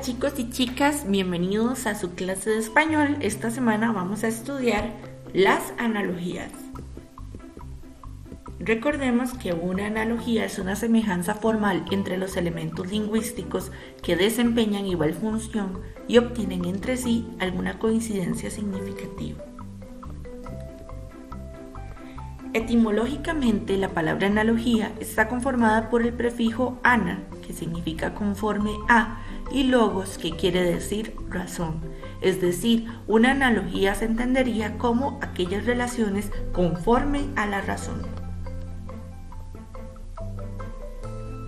chicos y chicas, bienvenidos a su clase de español. Esta semana vamos a estudiar las analogías. Recordemos que una analogía es una semejanza formal entre los elementos lingüísticos que desempeñan igual función y obtienen entre sí alguna coincidencia significativa. Etimológicamente, la palabra analogía está conformada por el prefijo ana, que significa conforme a, y logos, que quiere decir razón. Es decir, una analogía se entendería como aquellas relaciones conforme a la razón.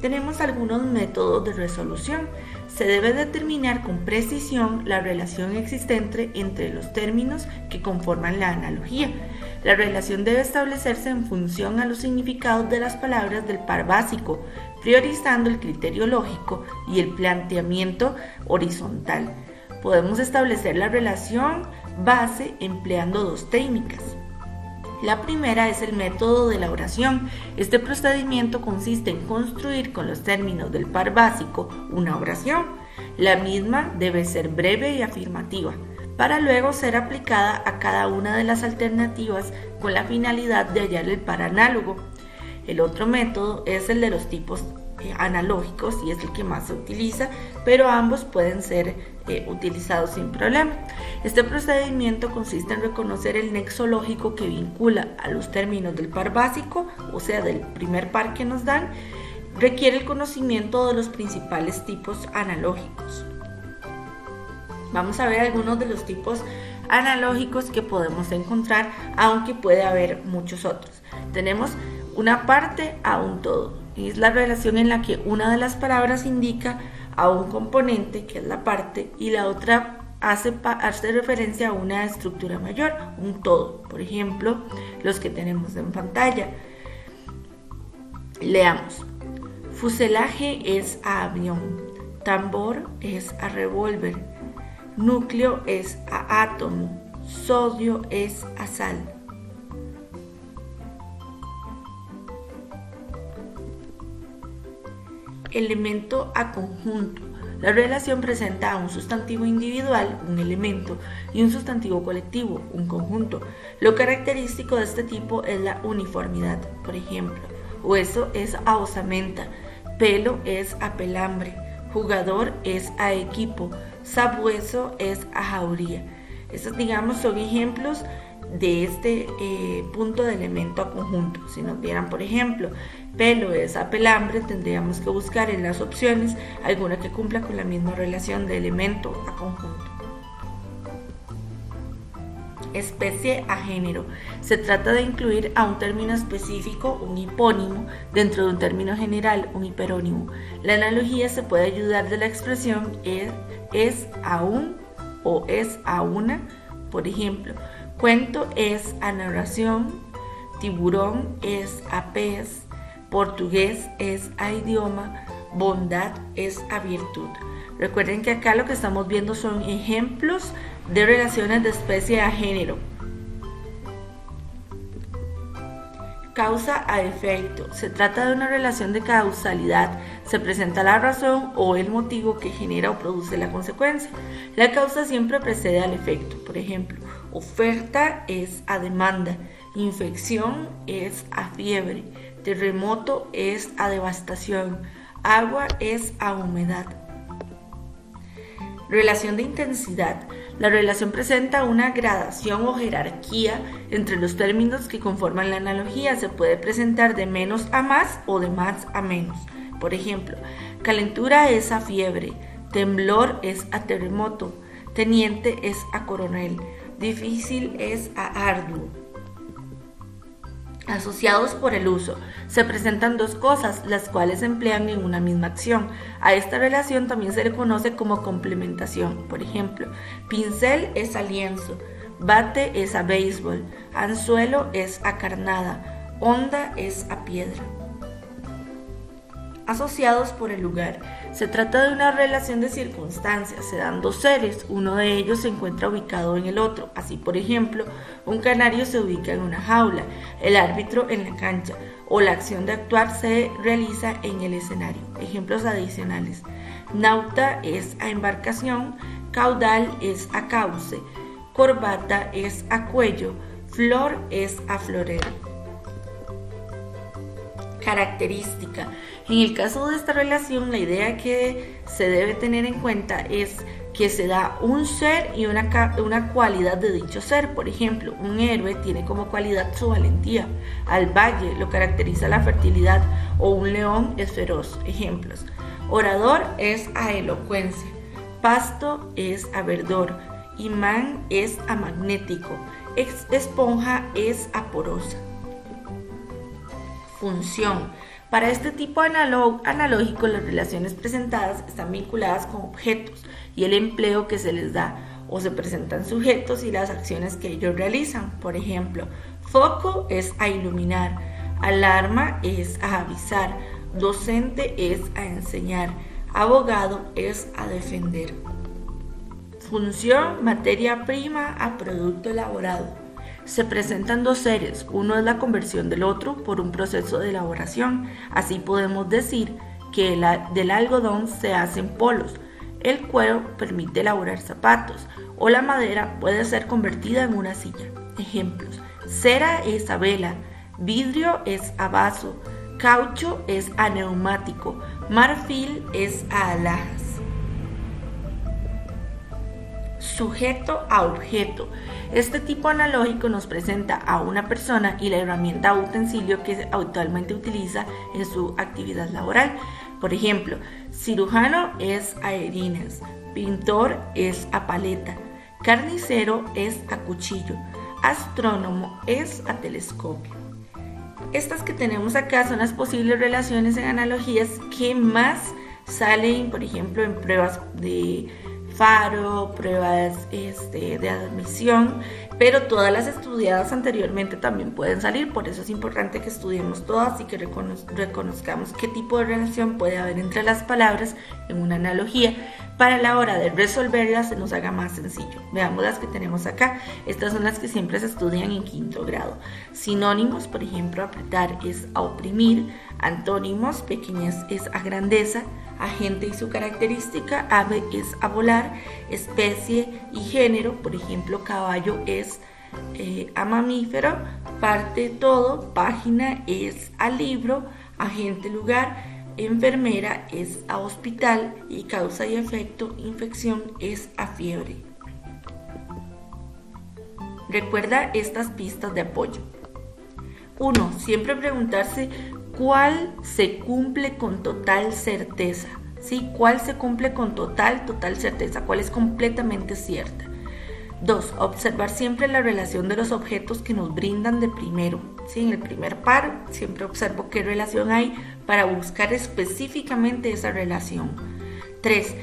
Tenemos algunos métodos de resolución. Se debe determinar con precisión la relación existente entre los términos que conforman la analogía. La relación debe establecerse en función a los significados de las palabras del par básico, priorizando el criterio lógico y el planteamiento horizontal. Podemos establecer la relación base empleando dos técnicas. La primera es el método de la oración. Este procedimiento consiste en construir con los términos del par básico una oración. La misma debe ser breve y afirmativa, para luego ser aplicada a cada una de las alternativas con la finalidad de hallar el par análogo. El otro método es el de los tipos analógicos y es el que más se utiliza, pero ambos pueden ser utilizados sin problema. Este procedimiento consiste en reconocer el nexo lógico que vincula a los términos del par básico, o sea, del primer par que nos dan. Requiere el conocimiento de los principales tipos analógicos. Vamos a ver algunos de los tipos analógicos que podemos encontrar, aunque puede haber muchos otros. Tenemos una parte a un todo. Es la relación en la que una de las palabras indica a un componente, que es la parte, y la otra hace referencia a una estructura mayor, un todo. Por ejemplo, los que tenemos en pantalla. Leamos. Fuselaje es a avión, tambor es a revólver, núcleo es a átomo, sodio es a sal. Elemento a conjunto. La relación presenta a un sustantivo individual, un elemento, y un sustantivo colectivo, un conjunto. Lo característico de este tipo es la uniformidad. Por ejemplo, hueso es a osamenta, pelo es a pelambre, jugador es a equipo, sabueso es a jauría. Estos, son ejemplos de este punto de elemento a conjunto. Si nos vieran, por ejemplo, pelo es a pelambre, tendríamos que buscar en las opciones alguna que cumpla con la misma relación de elemento a conjunto. Especie a género. Se trata de incluir a un término específico, un hipónimo, dentro de un término general, un hiperónimo. La analogía se puede ayudar de la expresión es a un o es a una. Por ejemplo, cuento es a narración, tiburón es a pez, portugués es a idioma, bondad es a virtud. Recuerden que acá lo que estamos viendo son ejemplos de relaciones de especie a género. Causa a efecto. Se trata de una relación de causalidad. Se presenta la razón o el motivo que genera o produce la consecuencia. La causa siempre precede al efecto. Por ejemplo, oferta es a demanda, infección es a fiebre, terremoto es a devastación, agua es a humedad. Relación de intensidad. La relación presenta una gradación o jerarquía entre los términos que conforman la analogía. Se puede presentar de menos a más o de más a menos. Por ejemplo, calentura es a fiebre, temblor es a terremoto, teniente es a coronel, difícil es a arduo. Asociados por el uso. Se presentan dos cosas, las cuales se emplean en una misma acción. A esta relación también se le conoce como complementación. Por ejemplo, pincel es a lienzo, bate es a béisbol, anzuelo es a carnada, onda es a piedra. asociados por el lugar. Se trata de una relación de circunstancias, se dan dos seres, uno de ellos se encuentra ubicado en el otro. Así, por ejemplo, un canario se ubica en una jaula, el árbitro en la cancha, o la acción de actuar se realiza en el escenario. Ejemplos adicionales: nauta es a embarcación, caudal es a cauce, corbata es a cuello, flor es a florero. Característica. En el caso de esta relación, la idea que se debe tener en cuenta es que se da un ser y una cualidad de dicho ser. Por ejemplo, un héroe tiene como cualidad su valentía, al valle lo caracteriza la fertilidad, o un león es feroz. Ejemplos: orador es a elocuencia, pasto es a verdor, imán es a magnético, esponja es a porosa. Función. Para este tipo analógico, las relaciones presentadas están vinculadas con objetos y el empleo que se les da, o se presentan sujetos y las acciones que ellos realizan. Por ejemplo, foco es a iluminar, alarma es a avisar, docente es a enseñar, abogado es a defender. Función: materia prima a producto elaborado. Se presentan dos seres, uno es la conversión del otro por un proceso de elaboración. Así podemos decir que del algodón se hacen polos, el cuero permite elaborar zapatos, o la madera puede ser convertida en una silla. Ejemplos: cera es a vela, vidrio es a vaso, caucho es a neumático, marfil es a alhajas. Sujeto a objeto. Este tipo analógico nos presenta a una persona y la herramienta o utensilio que habitualmente utiliza en su actividad laboral. Por ejemplo, cirujano es a herinas, pintor es a paleta, carnicero es a cuchillo, astrónomo es a telescopio. Estas que tenemos acá son las posibles relaciones en analogías que más salen, por ejemplo, en pruebas de faro, pruebas de admisión, pero todas las estudiadas anteriormente también pueden salir. Por eso es importante que estudiemos todas y que reconozcamos qué tipo de relación puede haber entre las palabras en una analogía, para la hora de resolverlas se nos haga más sencillo. Veamos las que tenemos acá. Estas son las que siempre se estudian en quinto grado. Sinónimos: por ejemplo, apretar es a oprimir, antónimos: pequeñez es a grandeza, agente y su característica: ave es a volar, especie y género: por ejemplo, caballo es a mamífero, parte todo, página es a libro, agente lugar, enfermera es a hospital y causa y efecto, infección es a fiebre. Recuerda estas pistas de apoyo. 1. Siempre preguntarse cuál se cumple con total certeza. ¿Sí? ¿Cuál se cumple con total certeza? ¿Cuál es completamente cierta? 2. Observar siempre la relación de los objetos que nos brindan de primero. ¿Sí? En el primer paro siempre observo qué relación hay para buscar específicamente esa relación. 3.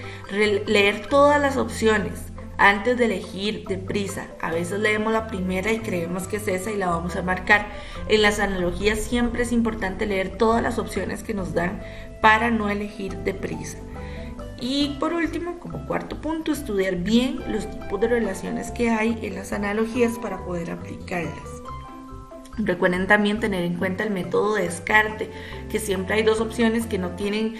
Leer todas las opciones antes de elegir deprisa. A veces leemos la primera y creemos que es esa y la vamos a marcar. En las analogías siempre es importante leer todas las opciones que nos dan para no elegir deprisa. Y por último, como cuarto punto, estudiar bien los tipos de relaciones que hay en las analogías para poder aplicarlas. Recuerden también tener en cuenta el método de descarte, que siempre hay dos opciones que no tienen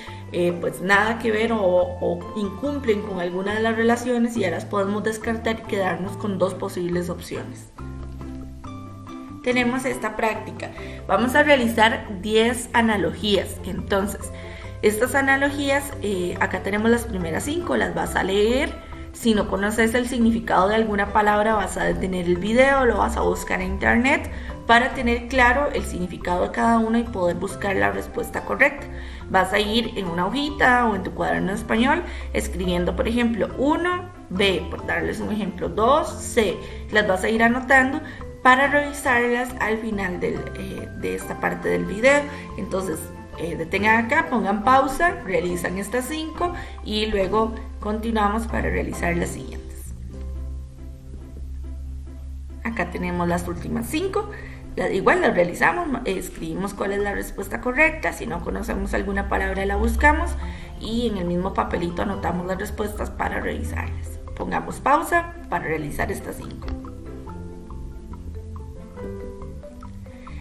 nada que ver o incumplen con alguna de las relaciones, y ya las podemos descartar y quedarnos con dos posibles opciones. Tenemos esta práctica. Vamos a realizar 10 analogías. Entonces, estas analogías, acá tenemos las primeras 5, las vas a leer. Si no conoces el significado de alguna palabra, vas a detener el video, lo vas a buscar en internet para tener claro el significado de cada una y poder buscar la respuesta correcta. Vas a ir en una hojita o en tu cuaderno de español escribiendo, por ejemplo, 1, B, por darles un ejemplo, 2, C. Las vas a ir anotando para revisarlas al final de esta parte del video. Entonces, detengan acá, pongan pausa, realizan estas 5 y luego continuamos para realizar las siguientes. Acá tenemos las últimas 5. igual las realizamos, escribimos cuál es la respuesta correcta, si no conocemos alguna palabra la buscamos y en el mismo papelito anotamos las respuestas para revisarlas. Pongamos pausa para realizar estas 5.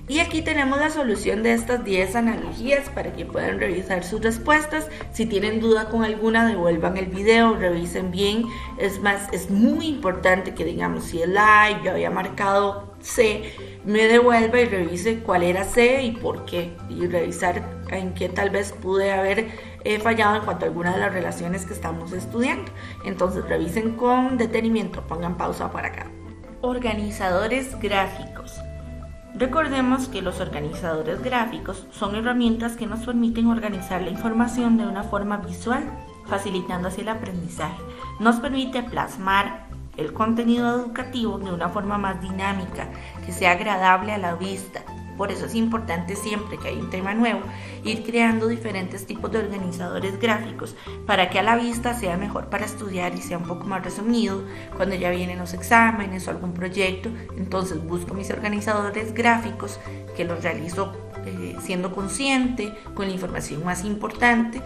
Y aquí tenemos la solución de estas 10 analogías para que puedan revisar sus respuestas. Si tienen duda con alguna, devuelvan el video, revisen bien. Es más, es muy importante que digamos, si es la A y yo había marcado C, me devuelva y revise cuál era C y por qué. Y revisar en qué tal vez pude haber fallado en cuanto a alguna de las relaciones que estamos estudiando. Entonces revisen con detenimiento, pongan pausa para acá. Organizadores gráficos. Recordemos que los organizadores gráficos son herramientas que nos permiten organizar la información de una forma visual, facilitando así el aprendizaje. Nos permite plasmar el contenido educativo de una forma más dinámica, que sea agradable a la vista. Por eso es importante siempre que hay un tema nuevo, ir creando diferentes tipos de organizadores gráficos para que a la vista sea mejor para estudiar y sea un poco más resumido cuando ya vienen los exámenes o algún proyecto. Entonces busco mis organizadores gráficos que los realizo siendo consciente con la información más importante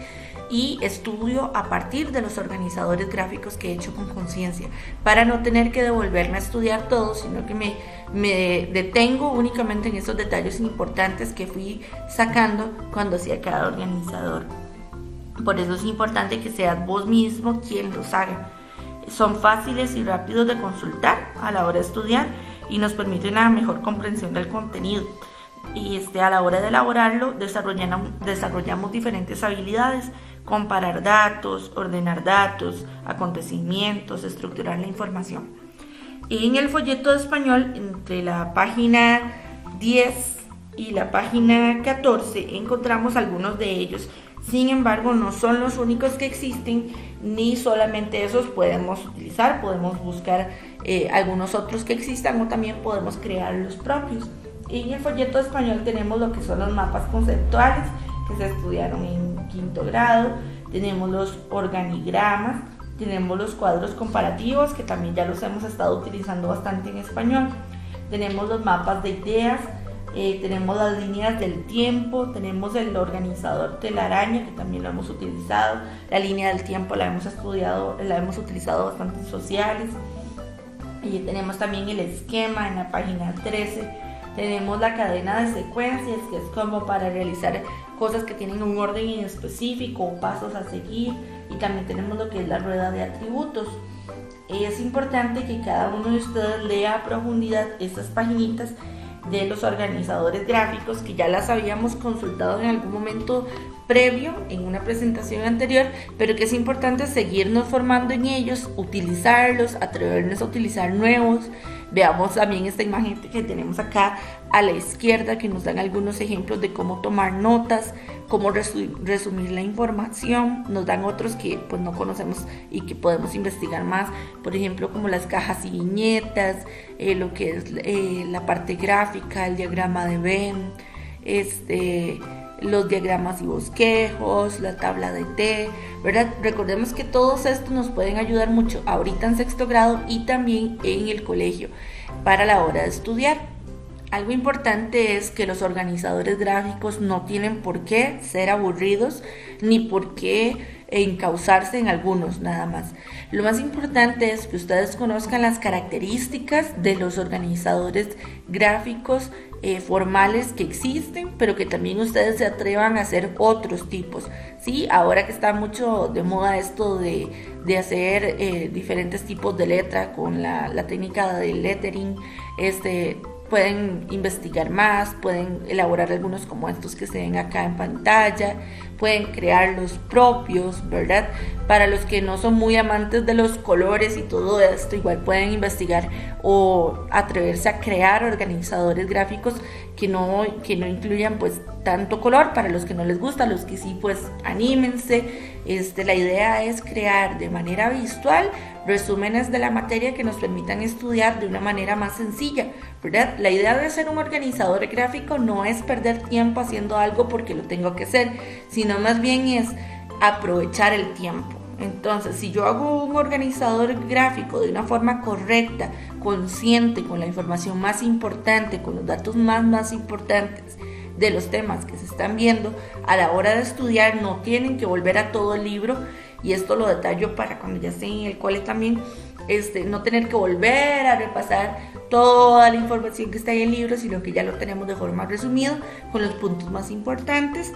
y estudio a partir de los organizadores gráficos que he hecho con conciencia para no tener que devolverme a estudiar todo, sino que me detengo únicamente en esos detalles importantes que fui sacando cuando hacía cada organizador. Por eso es importante que seas vos mismo quien los haga. Son fáciles y rápidos de consultar a la hora de estudiar y nos permiten una mejor comprensión del contenido. Y a la hora de elaborarlo desarrollamos diferentes habilidades: comparar datos, ordenar datos, acontecimientos, estructurar la información. En el folleto de español, entre la página 10 y la página 14, encontramos algunos de ellos. Sin embargo, no son los únicos que existen, ni solamente esos podemos utilizar, podemos buscar algunos otros que existan o también podemos crear los propios. En el folleto de español tenemos lo que son los mapas conceptuales que se estudiaron en 5º grado, tenemos los organigramas, tenemos los cuadros comparativos que también ya los hemos estado utilizando bastante en español, tenemos los mapas de ideas, tenemos las líneas del tiempo, tenemos el organizador telaraña que también lo hemos utilizado, la línea del tiempo la hemos utilizado bastante en sociales, y tenemos también el esquema en la página 13. Tenemos la cadena de secuencias, que es como para realizar cosas que tienen un orden en específico o pasos a seguir. Y también tenemos lo que es la rueda de atributos. Es importante que cada uno de ustedes lea a profundidad estas paginitas de los organizadores gráficos, que ya las habíamos consultado en algún momento previo en una presentación anterior, pero que es importante seguirnos formando en ellos, utilizarlos, atrevernos a utilizar nuevos. Veamos también esta imagen que tenemos acá a la izquierda, que nos dan algunos ejemplos de cómo tomar notas, cómo resumir la información. Nos dan otros que pues no conocemos y que podemos investigar más, por ejemplo como las cajas y viñetas, lo que es la parte gráfica, el diagrama de Venn, los diagramas y bosquejos, la tabla de T, ¿verdad? Recordemos que todos estos nos pueden ayudar mucho ahorita en 6º grado y también en el colegio para la hora de estudiar. Algo importante es que los organizadores gráficos no tienen por qué ser aburridos ni por qué encauzarse en algunos nada más. Lo más importante es que ustedes conozcan las características de los organizadores gráficos formales que existen, pero que también ustedes se atrevan a hacer otros tipos. Sí, ahora que está mucho de moda esto de hacer diferentes tipos de letra con la técnica del lettering, pueden investigar más, pueden elaborar algunos como estos que se ven acá en pantalla, pueden crear los propios, ¿verdad? Para los que no son muy amantes de los colores y todo esto, igual pueden investigar o atreverse a crear organizadores gráficos que no incluyan pues tanto color. Para los que no les gusta, los que sí, pues anímense. La idea es crear de manera visual resúmenes de la materia que nos permitan estudiar de una manera más sencilla, ¿verdad? La idea de ser un organizador gráfico no es perder tiempo haciendo algo porque lo tengo que hacer, sino más bien es aprovechar el tiempo. Entonces, si yo hago un organizador gráfico de una forma correcta, consciente, con la información más importante, con los datos más importantes de los temas que se están viendo, a la hora de estudiar no tienen que volver a todo el libro, y esto lo detallo para cuando ya estén en el cole también, no tener que volver a repasar toda la información que está en el libro, sino que ya lo tenemos de forma resumida con los puntos más importantes.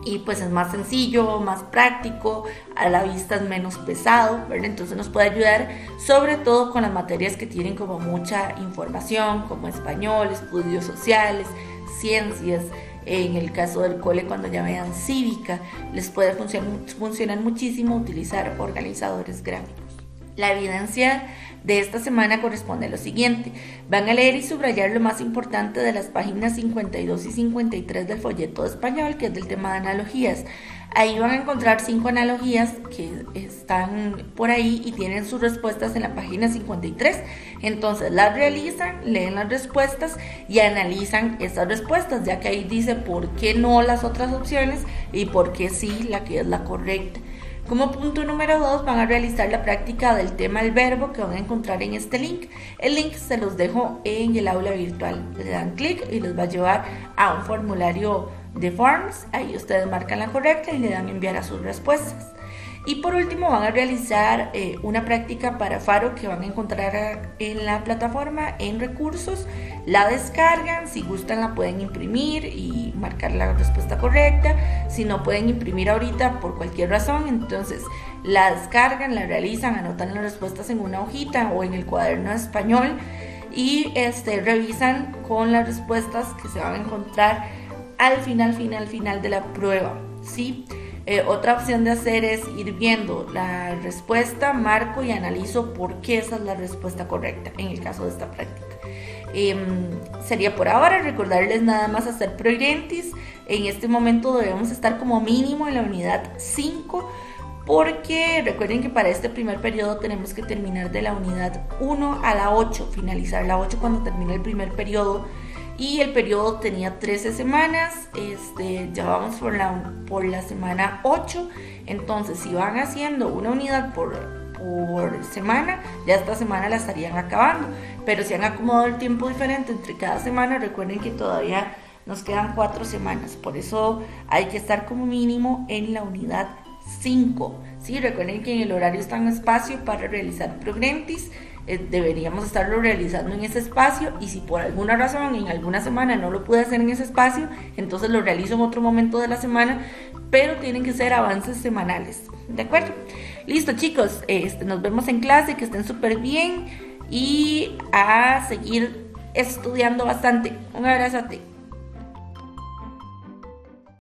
Y pues es más sencillo, más práctico, a la vista es menos pesado, ¿verdad? Entonces nos puede ayudar sobre todo con las materias que tienen como mucha información, como español, estudios sociales, ciencias. En el caso del cole, cuando ya vean cívica, les puede funcionar muchísimo utilizar organizadores gráficos. La evidencia de esta semana corresponde a lo siguiente. Van a leer y subrayar lo más importante de las páginas 52 y 53 del folleto de español, que es del tema de analogías. Ahí van a encontrar 5 analogías que están por ahí y tienen sus respuestas en la página 53. Entonces las realizan, leen las respuestas y analizan esas respuestas, ya que ahí dice por qué no las otras opciones y por qué sí la que es la correcta. Como punto número 2 van a realizar la práctica del tema del verbo, que van a encontrar en este link. El link se los dejo en el aula virtual. Le dan clic y los va a llevar a un formulario de Forms. Ahí ustedes marcan la correcta y le dan enviar a sus respuestas. Y por último van a realizar una práctica para Faro, que van a encontrar en la plataforma en recursos. La descargan, si gustan la pueden imprimir y marcar la respuesta correcta. Si no pueden imprimir ahorita por cualquier razón, entonces la descargan, la realizan, anotan las respuestas en una hojita o en el cuaderno de español y revisan con las respuestas que se van a encontrar al final de la prueba, ¿sí? Otra opción de hacer es ir viendo la respuesta, marco y analizo por qué esa es la respuesta correcta en el caso de esta práctica. Sería por ahora. Recordarles nada más hacer Proidentis. En este momento debemos estar como mínimo en la unidad 5, porque recuerden que para este primer periodo tenemos que terminar de la unidad 1 a la 8, finalizar la 8 cuando termine el primer periodo. Y el periodo tenía 13 semanas, ya vamos por la semana 8, entonces si van haciendo una unidad por semana, ya esta semana la estarían acabando, pero si han acomodado el tiempo diferente entre cada semana, recuerden que todavía nos quedan 4 semanas, por eso hay que estar como mínimo en la unidad 5. ¿Sí? Recuerden que en el horario está un espacio para realizar Proidentis. Deberíamos estarlo realizando en ese espacio, y si por alguna razón en alguna semana no lo pude hacer en ese espacio, entonces lo realizo en otro momento de la semana, pero tienen que ser avances semanales, ¿de acuerdo? Listo, chicos, nos vemos en clase, que estén súper bien y a seguir estudiando bastante. Un abrazote.